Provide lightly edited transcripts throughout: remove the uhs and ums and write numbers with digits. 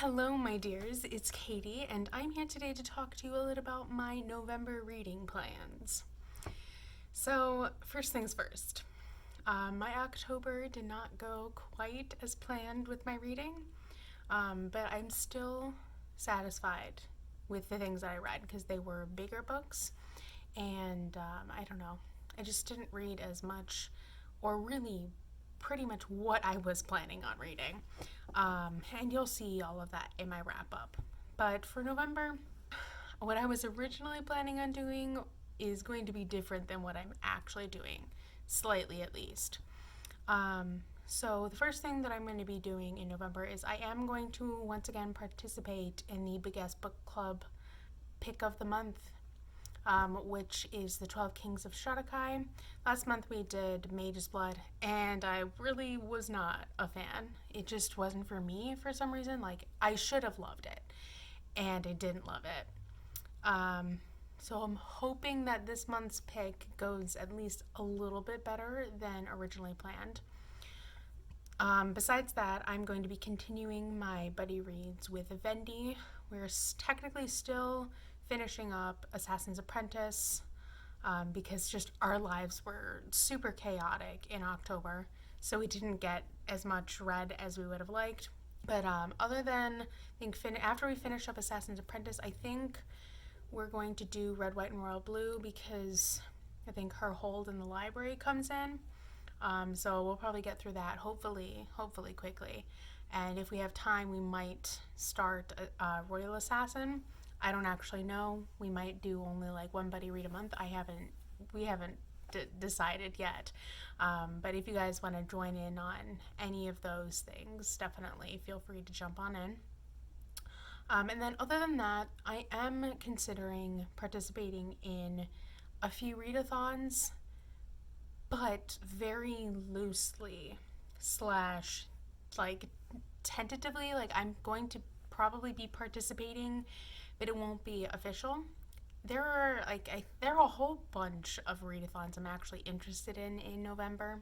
Hello, my dears, it's Katie, and I'm here today to talk to you a little about my November reading plans. So, first things first, my October did not go quite as planned with my reading, but I'm still satisfied with the things that I read because they were bigger books, and I don't know, I just didn't read as much, or really pretty much what I was planning on reading. And you'll see all of that in my wrap up. But for November, what I was originally planning on doing is going to be different than what I'm actually doing, slightly at least. So, the first thing that I'm going to be doing in November is I am going to once again participate in the Big Ass Book Club pick of the month, which is the 12 Kings of Shadakai. Last month we did Mage's Blood, and I really was not a fan. It just wasn't for me for some reason. Like, I should have loved it, and I didn't love it. So I'm hoping that this month's pick goes at least a little bit better than originally planned. Besides that, I'm going to be continuing my buddy reads with Vendi. We're technically still finishing up Assassin's Apprentice because just our lives were super chaotic in October, so we didn't get as much read as we would have liked. But other than, I think after we finish up Assassin's Apprentice, I think we're going to do Red, White, and Royal Blue because I think her hold in the library comes in. So we'll probably get through that hopefully quickly. And if we have time, we might start Royal Assassin. I don't actually know. We might do only like one buddy read a month. We haven't decided yet. But if you guys want to join in on any of those things, definitely feel free to jump on in. And then other than that, I am considering participating in a few readathons, but very loosely slash like tentatively. Like, I'm going to probably be participating, but it won't be official. There are a whole bunch of readathons I'm actually interested in November,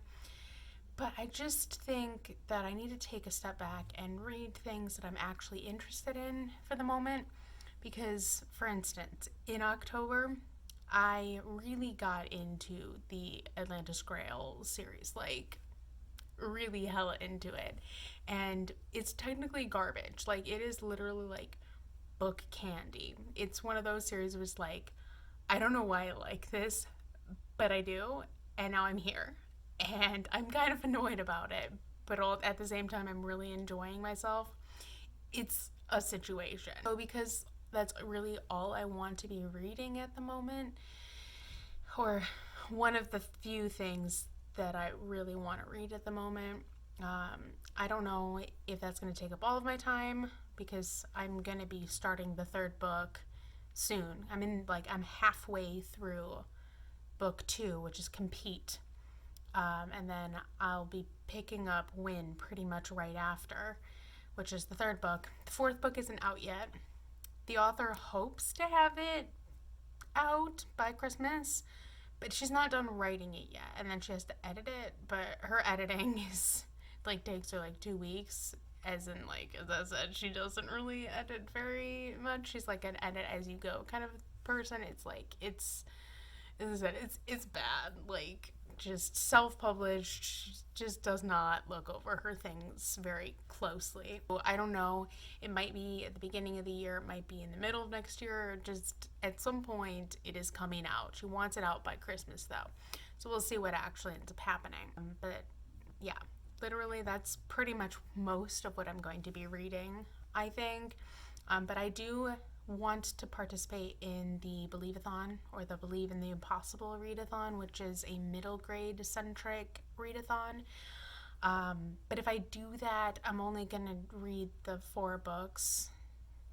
but I just think that I need to take a step back and read things that I'm actually interested in for the moment. Because, for instance, in October, I really got into the Atlantis Grail series, like, really hella into it. And it's technically garbage. Like, it is literally like book candy. It's one of those series where it's like, I don't know why I like this, but I do, and now I'm here. And I'm kind of annoyed about it, but at the same time, I'm really enjoying myself. It's a situation. So, because that's really all I want to be reading at the moment, or one of the few things that I really want to read at the moment. I don't know if that's going to take up all of my time because I'm going to be starting the third book soon. I'm halfway through book 2, which is Compete. And then I'll be picking up Win pretty much right after, which is the third book. The fourth book isn't out yet. The author hopes to have it out by Christmas, but she's not done writing it yet, and then she has to edit it, but her editing is takes her 2 weeks, as in, as I said, she doesn't really edit very much. She's like an edit as you go kind of person. It's as I said, it's bad. Just self-published, just does not look over her things very closely. I don't know, it might be at the beginning of the year, it might be in the middle of next year, just at some point it is coming out. She wants it out by Christmas though, so we'll see what actually ends up happening. But yeah, literally that's pretty much most of what I'm going to be reading, I think. But I do want to participate in the Believeathon, or the Believe in the Impossible Readathon, which is a middle grade centric readathon. But if I do that, I'm only going to read the 4 books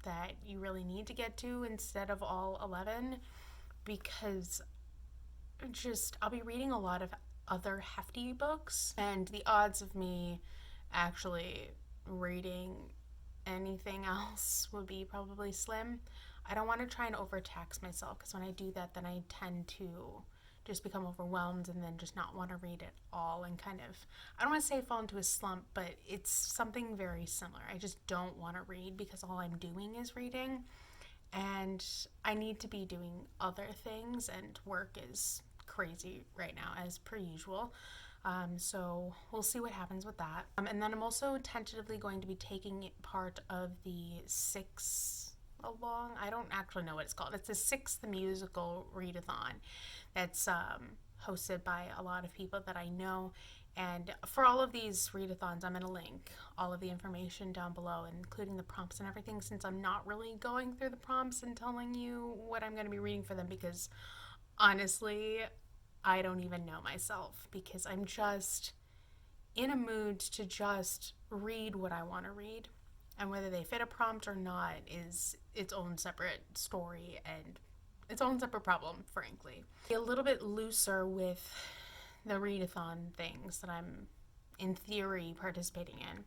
that you really need to get to instead of all 11, because I'll be reading a lot of other hefty books, and the odds of me actually reading anything else would be probably slim. I don't want to try and overtax myself, because when I do that, then I tend to just become overwhelmed and then just not want to read at all and kind of, I don't want to say fall into a slump, but it's something very similar. I just don't want to read because all I'm doing is reading, and I need to be doing other things, and work is crazy right now as per usual. So we'll see what happens with that. And then I'm also tentatively going to be taking part of the I don't actually know what it's called. It's the sixth musical readathon that's hosted by a lot of people that I know. And for all of these readathons, I'm going to link all of the information down below, including the prompts and everything, since I'm not really going through the prompts and telling you what I'm going to be reading for them, because honestly, I don't even know myself, because I'm just in a mood to just read what I want to read. And whether they fit a prompt or not is its own separate story and its own separate problem, frankly. A little bit looser with the readathon things that I'm, in theory, participating in.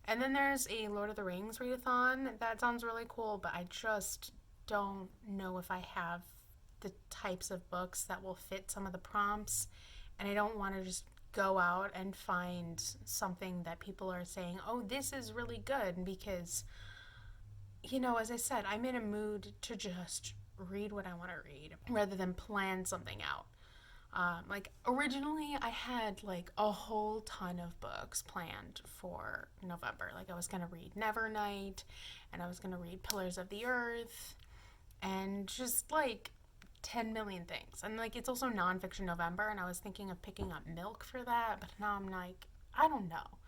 And then there's a Lord of the Rings readathon. That sounds really cool, but I just don't know if I have the types of books that will fit some of the prompts, and I don't want to just go out and find something that people are saying, oh, this is really good, because, you know, as I said, I'm in a mood to just read what I want to read rather than plan something out. Like originally I had like a whole ton of books planned for November. Like I was going to read Nevernight, and I was going to read Pillars of the Earth, and just like 10 million things. And like it's also nonfiction November, and I was thinking of picking up Milk for that, but now I'm like, I don't know.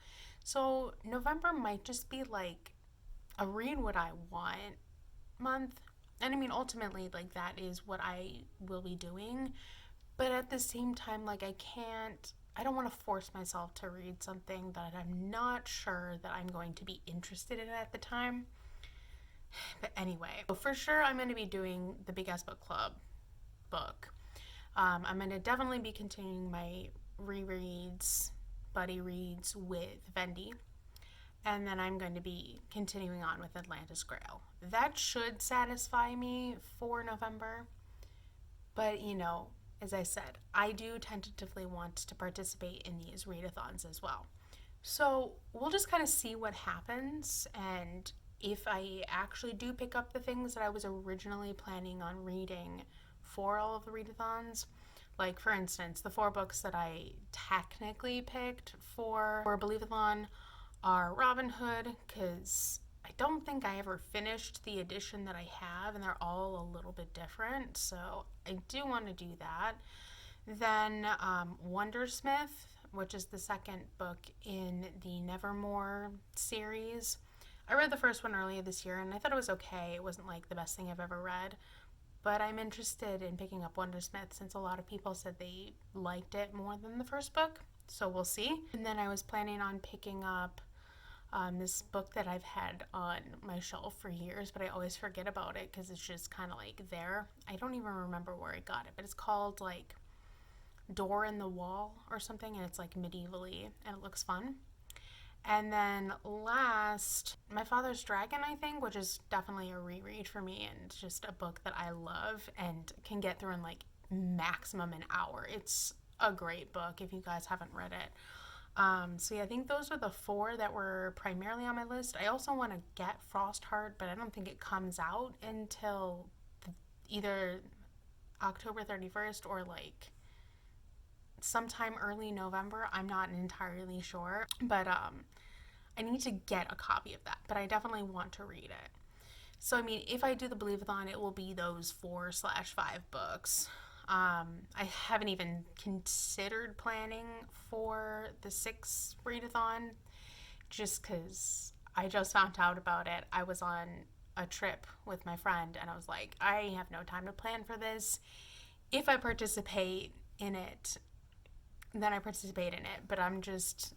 So November might just be like a read what I want month. And I mean, ultimately, like that is what I will be doing. But at the same time, like I don't want to force myself to read something that I'm not sure that I'm going to be interested in at the time. But anyway, for sure I'm going to be doing the Big Ass Book Club book. I'm going to definitely be continuing my rereads, buddy reads with Vendi. And then I'm going to be continuing on with Atlantis Grail. That should satisfy me for November. But, you know, as I said, I do tentatively want to participate in these readathons as well. So we'll just kind of see what happens, and if I actually do pick up the things that I was originally planning on reading for all of the readathons. Like, for instance, the 4 books that I technically picked for Believeathon are Robin Hood, because I don't think I ever finished the edition that I have, and they're all a little bit different, so I do want to do that. Then Wondersmith, which is the second book in the Nevermore series. I read the first one earlier this year, and I thought it was okay. It wasn't like the best thing I've ever read, but I'm interested in picking up Wondersmith since a lot of people said they liked it more than the first book, so we'll see. And then I was planning on picking up this book that I've had on my shelf for years, but I always forget about it because it's just kind of like there. I don't even remember where I got it, but it's called like Door in the Wall or something, and it's like medievally, and it looks fun. And then last, My Father's Dragon, I think, which is definitely a reread for me, and just a book that I love and can get through in like maximum an hour. It's a great book if you guys haven't read it. So yeah, I think those are the 4 that were primarily on my list. I also want to get Frostheart, but I don't think it comes out until either October 31st or like sometime early November. I'm not entirely sure, but I need to get a copy of that, but I definitely want to read it. So I mean, if I do the Believeathon, it will be those 4/5 books. I haven't even considered planning for the 6th readathon, just because I just found out about it. I was on a trip with my friend, and I was like, I have no time to plan for this. If I participate in it, then I participate in it, but I'm just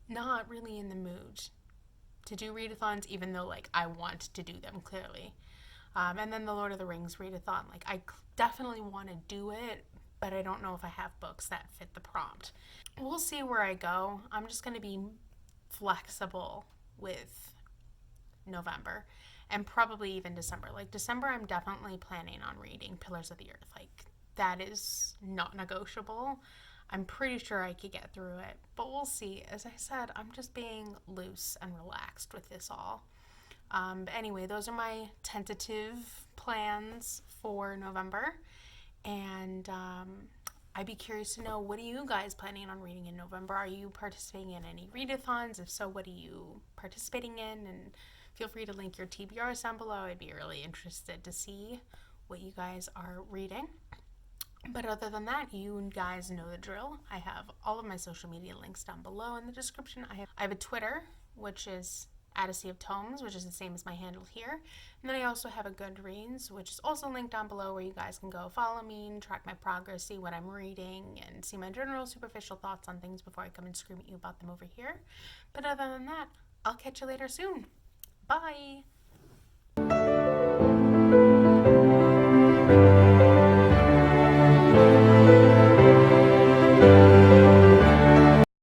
not really in the mood to do readathons, even though like I want to do them clearly. And then the Lord of the Rings readathon, like I definitely want to do it, but I don't know if I have books that fit the prompt. We'll see where I go. I'm just going to be flexible with November and probably even December. Like December, I'm definitely planning on reading Pillars of the Earth. Like that is not negotiable. I'm pretty sure I could get through it, but we'll see. As I said, I'm just being loose and relaxed with this all. But anyway, those are my tentative plans for November. And I'd be curious to know, what are you guys planning on reading in November? Are you participating in any readathons? If so, what are you participating in? And feel free to link your TBRs down below. I'd be really interested to see what you guys are reading. But other than that, you guys know the drill. I have all of my social media links down below in the description. I have a Twitter, which is at a sea of tomes, which is the same as my handle here. And then I also have a Goodreads, which is also linked down below, where you guys can go follow me and track my progress, see what I'm reading, and see my general superficial thoughts on things before I come and scream at you about them over here. But other than that, I'll catch you later soon. Bye!